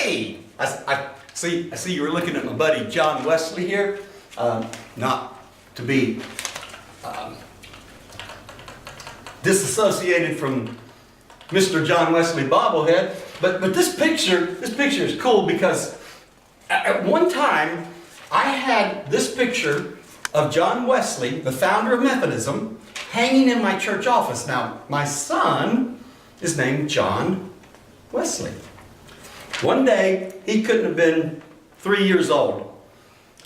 Hey, I see you were looking at my buddy John Wesley here. Not to be disassociated from Mr. John Wesley bobblehead, but this picture is cool because at one time I had this picture of John Wesley, the founder of Methodism, hanging in my church office. Now, my son is named John Wesley. One day, he couldn't have been 3 years old.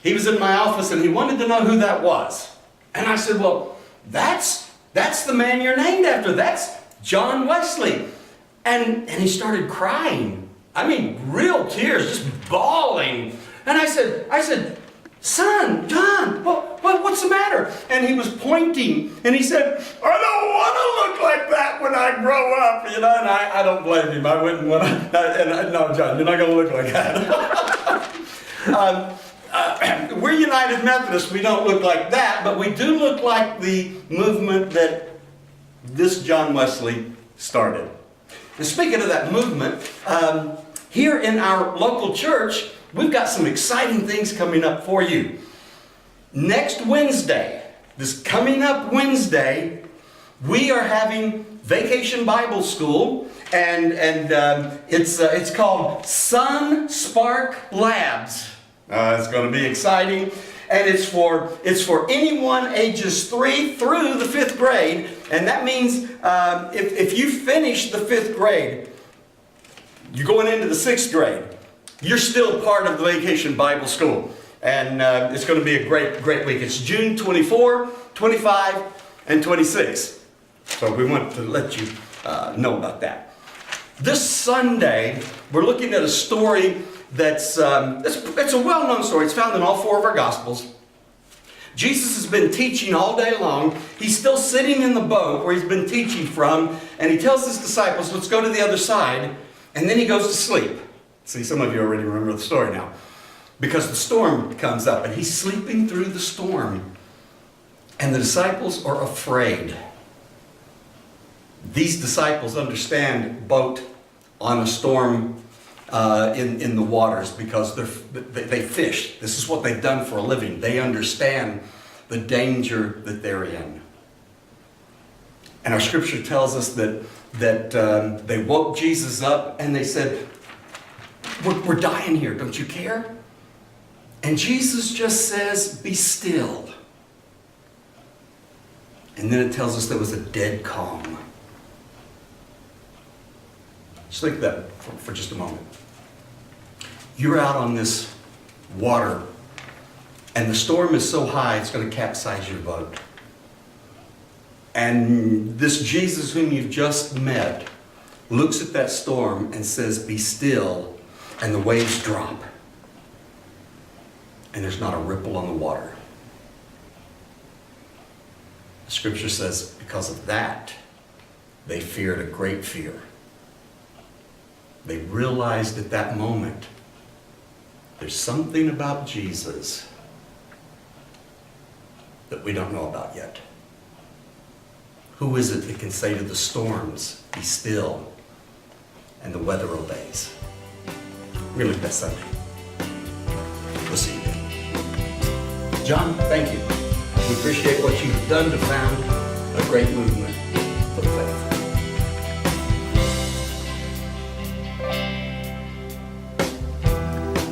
He was in my office and he wanted to know who that was. And I said, well, that's the man you're named after. That's John Wesley. And he started crying. I mean, real tears, just bawling. And I said, son, John, what's the matter? And he was pointing, and he said, I don't want to look like that when I grow up, you know. And I don't blame him. I wouldn't want to. No, John, you're not going to look like that. We're United Methodists. We don't look like that, but we do look like the movement that this John Wesley started. And speaking of that movement, here in our local church, we've got some exciting things coming up for you. Next Wednesday, this coming up Wednesday, we are having Vacation Bible School, and it's called Sun Spark Labs. It's going to be exciting, and it's for anyone ages 3 through the 5th grade, and that means if you finish the 5th grade, you're going into the 6th grade. You're still part of the Vacation Bible School. And it's going to be a great week. It's June 24, 25, and 26. So we want to let you know about that. This Sunday, we're looking at a story it's a well-known story. It's found in all 4 of our Gospels. Jesus has been teaching all day long. He's still sitting in the boat where he's been teaching from. And he tells his disciples, let's go to the other side. And then he goes to sleep. See, some of you already remember the story now. Because the storm comes up and he's sleeping through the storm. And the disciples are afraid. These disciples understand boat on a storm in the waters because they fish. This is what they've done for a living. They understand the danger that they're in. And our scripture tells us that they woke Jesus up and they said, we're dying here, don't you care? And Jesus just says, be still. And then it tells us there was a dead calm. Just think of that for just a moment. You're out on this water, and the storm is so high it's going to capsize your boat. And this Jesus whom you've just met looks at that storm and says, be still, and the waves drop. And there's not a ripple on the water. The scripture says, because of that, they feared a great fear. They realized at that moment, there's something about Jesus that we don't know about yet. Who is it that can say to the storms, be still, and the weather obeys? We're going to look at that Sunday. We'll see you then. John, thank you. We appreciate what you've done to found a great movement for the faith.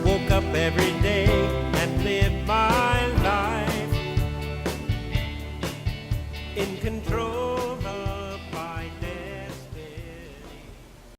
Woke up every day and lived my life in control.